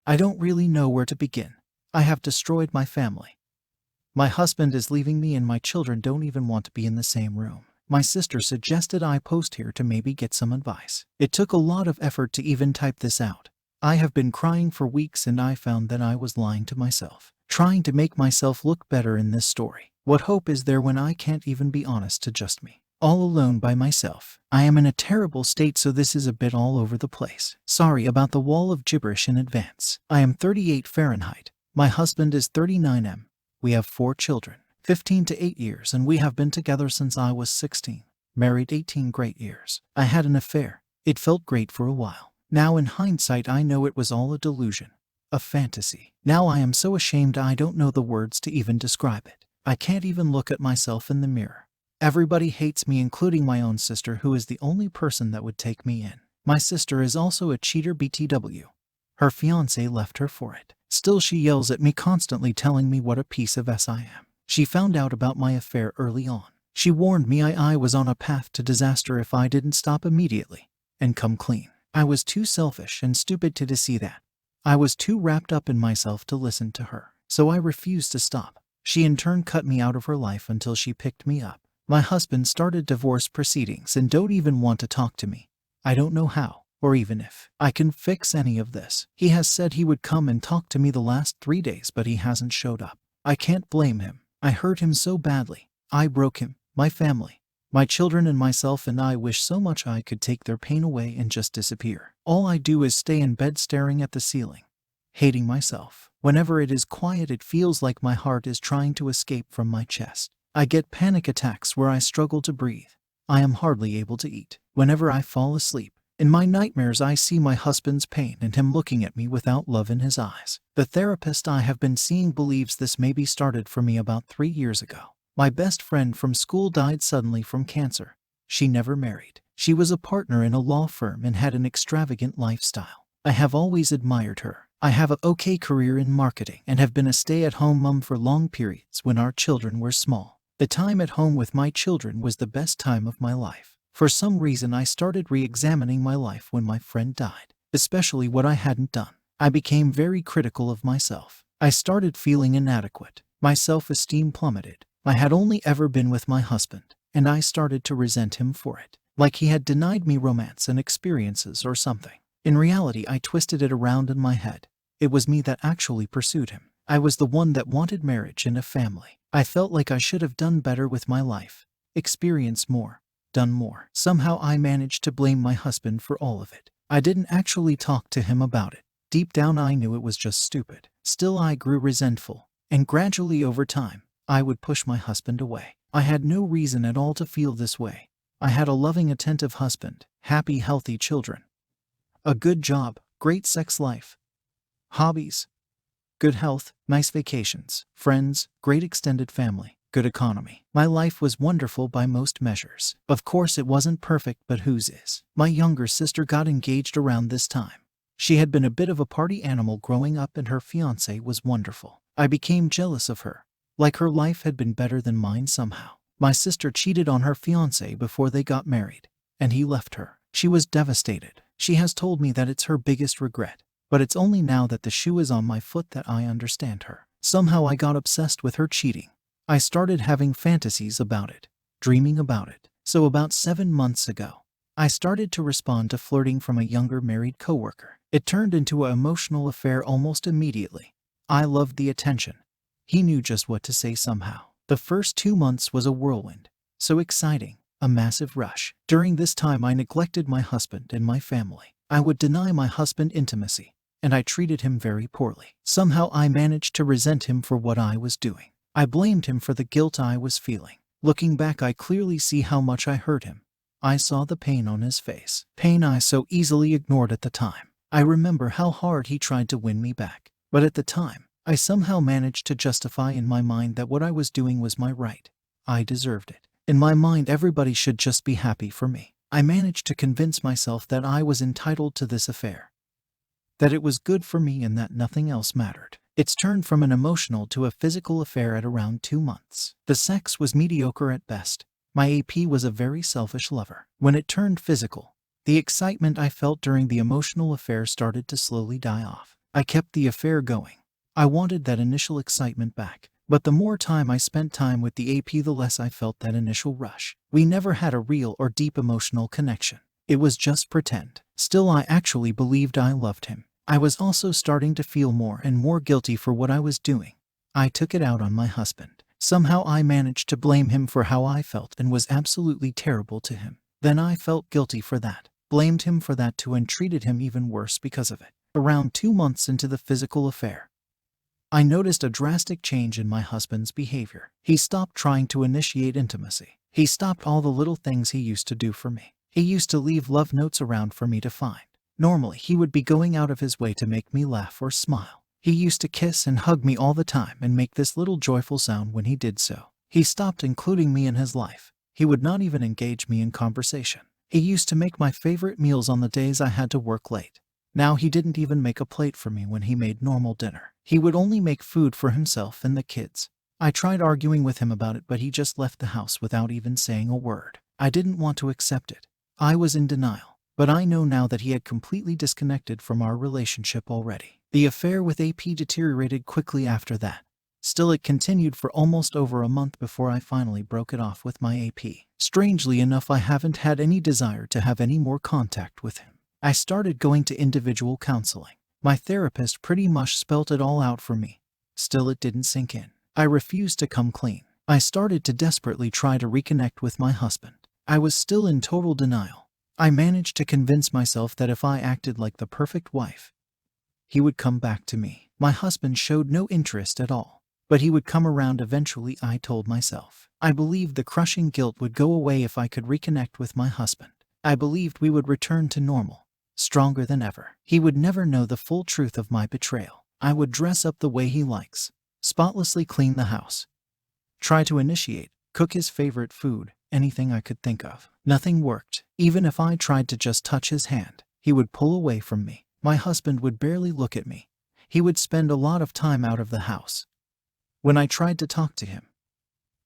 I don't really know where to begin. I have destroyed my family. My husband is leaving me and my children don't even want to be in the same room. My sister suggested I post here to maybe get some advice. It took a lot of effort to even type this out. I have been crying for weeks and I found that I was lying to myself, trying to make myself look better in this story. What hope is there when I can't even be honest to just me? All alone by myself. I am in a terrible state, so this is a bit all over the place. Sorry about the wall of gibberish in advance. I am 38 Fahrenheit. My husband is 39 We have 4 children, 15 to 8 years, and we have been together since I was 16. Married 18 great years. I had an affair. It felt great for a while. Now in hindsight I know it was all a delusion. A fantasy. Now I am so ashamed I don't know the words to even describe it. I can't even look at myself in the mirror. Everybody hates me, including my own sister, who is the only person that would take me in. My sister is also a cheater BTW. Her fiancé left her for it. Still she yells at me constantly, telling me what a piece of S I am. She found out about my affair early on. She warned me I was on a path to disaster if I didn't stop immediately and come clean. I was too selfish and stupid to see that. I was too wrapped up in myself to listen to her. So I refused to stop. She in turn cut me out of her life until she picked me up. My husband started divorce proceedings and don't even want to talk to me. I don't know how, or even if I can fix any of this. He has said he would come and talk to me the last 3 days, but he hasn't showed up. I can't blame him. I hurt him so badly. I broke him, my family, my children and myself, and I wish so much I could take their pain away and just disappear. All I do is stay in bed staring at the ceiling, hating myself. Whenever it is quiet, it feels like my heart is trying to escape from my chest. I get panic attacks where I struggle to breathe. I am hardly able to eat. Whenever I fall asleep, in my nightmares I see my husband's pain and him looking at me without love in his eyes. The therapist I have been seeing believes this maybe started for me about 3 years ago. My best friend from school died suddenly from cancer. She never married. She was a partner in a law firm and had an extravagant lifestyle. I have always admired her. I have an okay career in marketing and have been a stay-at-home mom for long periods when our children were small. The time at home with my children was the best time of my life. For some reason I started re-examining my life when my friend died, especially what I hadn't done. I became very critical of myself. I started feeling inadequate. My self-esteem plummeted. I had only ever been with my husband, and I started to resent him for it, like he had denied me romance and experiences or something. In reality, I twisted it around in my head. It was me that actually pursued him. I was the one that wanted marriage and a family. I felt like I should have done better with my life, experienced more, done more. Somehow I managed to blame my husband for all of it. I didn't actually talk to him about it. Deep down I knew it was just stupid. Still I grew resentful, and gradually over time, I would push my husband away. I had no reason at all to feel this way. I had a loving, attentive husband, happy, healthy children, a good job, great sex life, hobbies, good health, nice vacations, friends, great extended family, good economy. My life was wonderful by most measures. Of course it wasn't perfect, but whose is? My younger sister got engaged around this time. She had been a bit of a party animal growing up and her fiancé was wonderful. I became jealous of her, like her life had been better than mine somehow. My sister cheated on her fiancé before they got married, and he left her. She was devastated. She has told me that it's her biggest regret. But it's only now that the shoe is on my foot that I understand her. Somehow I got obsessed with her cheating. I started having fantasies about it, dreaming about it. So about 7 months ago, I started to respond to flirting from a younger married coworker. It turned into an emotional affair almost immediately. I loved the attention. He knew just what to say somehow. The first 2 months was a whirlwind. So exciting, a massive rush. During this time I neglected my husband and my family. I would deny my husband intimacy, and I treated him very poorly. Somehow I managed to resent him for what I was doing. I blamed him for the guilt I was feeling. Looking back, I clearly see how much I hurt him. I saw the pain on his face, pain I so easily ignored at the time. I remember how hard he tried to win me back. But at the time, I somehow managed to justify in my mind that what I was doing was my right. I deserved it. In my mind, everybody should just be happy for me. I managed to convince myself that I was entitled to this affair, that it was good for me and that nothing else mattered. It's turned from an emotional to a physical affair at around 2 months. The sex was mediocre at best. My AP was a very selfish lover. When it turned physical, the excitement I felt during the emotional affair started to slowly die off. I kept the affair going. I wanted that initial excitement back. But the more time I spent time with the AP, the less I felt that initial rush. We never had a real or deep emotional connection. It was just pretend. Still, I actually believed I loved him. I was also starting to feel more and more guilty for what I was doing. I took it out on my husband. Somehow I managed to blame him for how I felt and was absolutely terrible to him. Then I felt guilty for that, blamed him for that too, and treated him even worse because of it. Around 2 months into the physical affair, I noticed a drastic change in my husband's behavior. He stopped trying to initiate intimacy. He stopped all the little things he used to do for me. He used to leave love notes around for me to find. Normally, he would be going out of his way to make me laugh or smile. He used to kiss and hug me all the time and make this little joyful sound when he did so. He stopped including me in his life. He would not even engage me in conversation. He used to make my favorite meals on the days I had to work late. Now he didn't even make a plate for me when he made normal dinner. He would only make food for himself and the kids. I tried arguing with him about it, but he just left the house without even saying a word. I didn't want to accept it. I was in denial. But I know now that he had completely disconnected from our relationship already. The affair with AP deteriorated quickly after that. Still, it continued for almost over a month before I finally broke it off with my AP. Strangely enough, I haven't had any desire to have any more contact with him. I started going to individual counseling. My therapist pretty much spelt it all out for me. Still, it didn't sink in. I refused to come clean. I started to desperately try to reconnect with my husband. I was still in total denial. I managed to convince myself that if I acted like the perfect wife, he would come back to me. My husband showed no interest at all, but he would come around eventually, I told myself. I believed the crushing guilt would go away if I could reconnect with my husband. I believed we would return to normal, stronger than ever. He would never know the full truth of my betrayal. I would dress up the way he likes, spotlessly clean the house, try to initiate, cook his favorite food, anything I could think of. Nothing worked. Even if I tried to just touch his hand, he would pull away from me. My husband would barely look at me. He would spend a lot of time out of the house. When I tried to talk to him,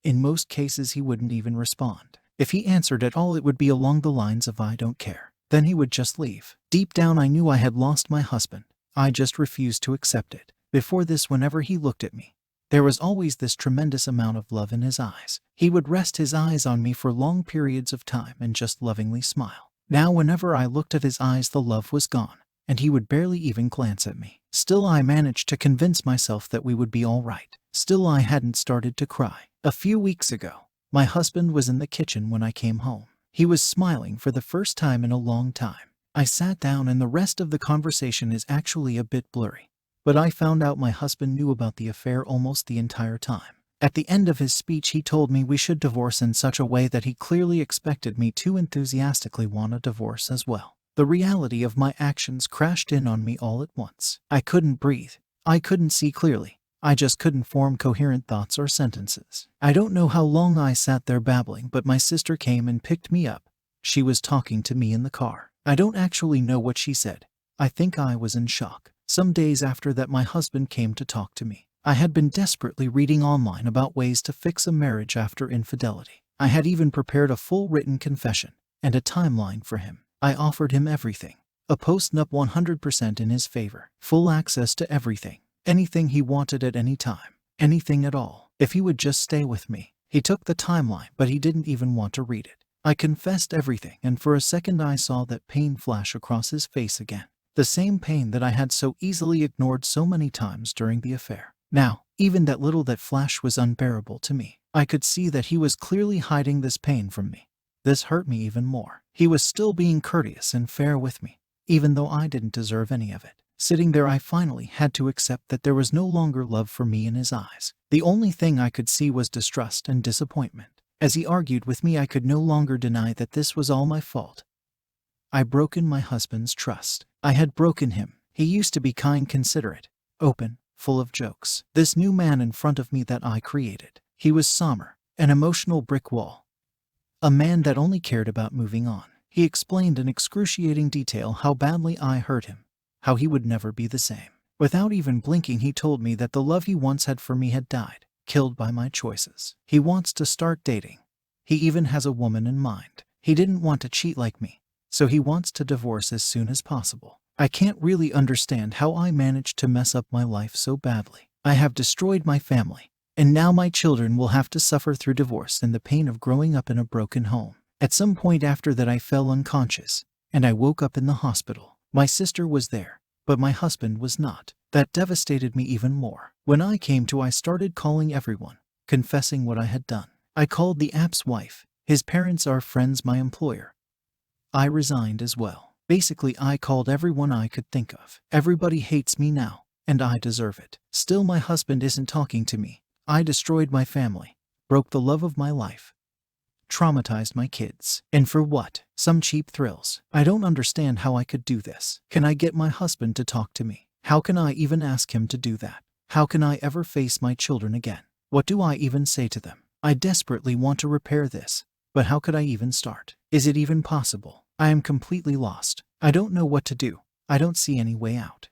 in most cases he wouldn't even respond. If he answered at all, it would be along the lines of "I don't care." Then he would just leave. Deep down, I knew I had lost my husband. I just refused to accept it. Before this, whenever he looked at me, there was always this tremendous amount of love in his eyes. He would rest his eyes on me for long periods of time and just lovingly smile. Now, whenever I looked at his eyes, the love was gone, and he would barely even glance at me. Still, I managed to convince myself that we would be all right. Still, I hadn't started to cry. A few weeks ago, my husband was in the kitchen when I came home. He was smiling for the first time in a long time. I sat down, and the rest of the conversation is actually a bit blurry, but I found out my husband knew about the affair almost the entire time. At the end of his speech, he told me we should divorce in such a way that he clearly expected me to enthusiastically want a divorce as well. The reality of my actions crashed in on me all at once. I couldn't breathe. I couldn't see clearly. I just couldn't form coherent thoughts or sentences. I don't know how long I sat there babbling, but my sister came and picked me up. She was talking to me in the car. I don't actually know what she said. I think I was in shock. Some days after that, my husband came to talk to me. I had been desperately reading online about ways to fix a marriage after infidelity. I had even prepared a full written confession and a timeline for him. I offered him everything. A post-nup 100% in his favor. Full access to everything. Anything he wanted at any time. Anything at all. If he would just stay with me. He took the timeline, but he didn't even want to read it. I confessed everything, and for a second I saw that pain flash across his face again. The same pain that I had so easily ignored so many times during the affair. Now, even that little that flash was unbearable to me. I could see that he was clearly hiding this pain from me. This hurt me even more. He was still being courteous and fair with me, even though I didn't deserve any of it. Sitting there, I finally had to accept that there was no longer love for me in his eyes. The only thing I could see was distrust and disappointment. As he argued with me, I could no longer deny that this was all my fault. I'd broken my husband's trust. I had broken him. He used to be kind, considerate, open, full of jokes. This new man in front of me that I created, he was somber, an emotional brick wall. A man that only cared about moving on. He explained in excruciating detail how badly I hurt him, how he would never be the same. Without even blinking, he told me that the love he once had for me had died, killed by my choices. He wants to start dating. He even has a woman in mind. He didn't want to cheat like me, so he wants to divorce as soon as possible. I can't really understand how I managed to mess up my life so badly. I have destroyed my family, and now my children will have to suffer through divorce and the pain of growing up in a broken home. At some point after that, I fell unconscious, and I woke up in the hospital. My sister was there, but my husband was not. That devastated me even more. When I came to, I started calling everyone, confessing what I had done. I called the app's wife, his parents, our friends, my employer. I resigned as well. Basically, I called everyone I could think of. Everybody hates me now, and I deserve it. Still, my husband isn't talking to me. I destroyed my family, broke the love of my life, traumatized my kids. And for what? Some cheap thrills. I don't understand how I could do this. Can I get my husband to talk to me? How can I even ask him to do that? How can I ever face my children again? What do I even say to them? I desperately want to repair this, but how could I even start? Is it even possible? I am completely lost. I don't know what to do. I don't see any way out.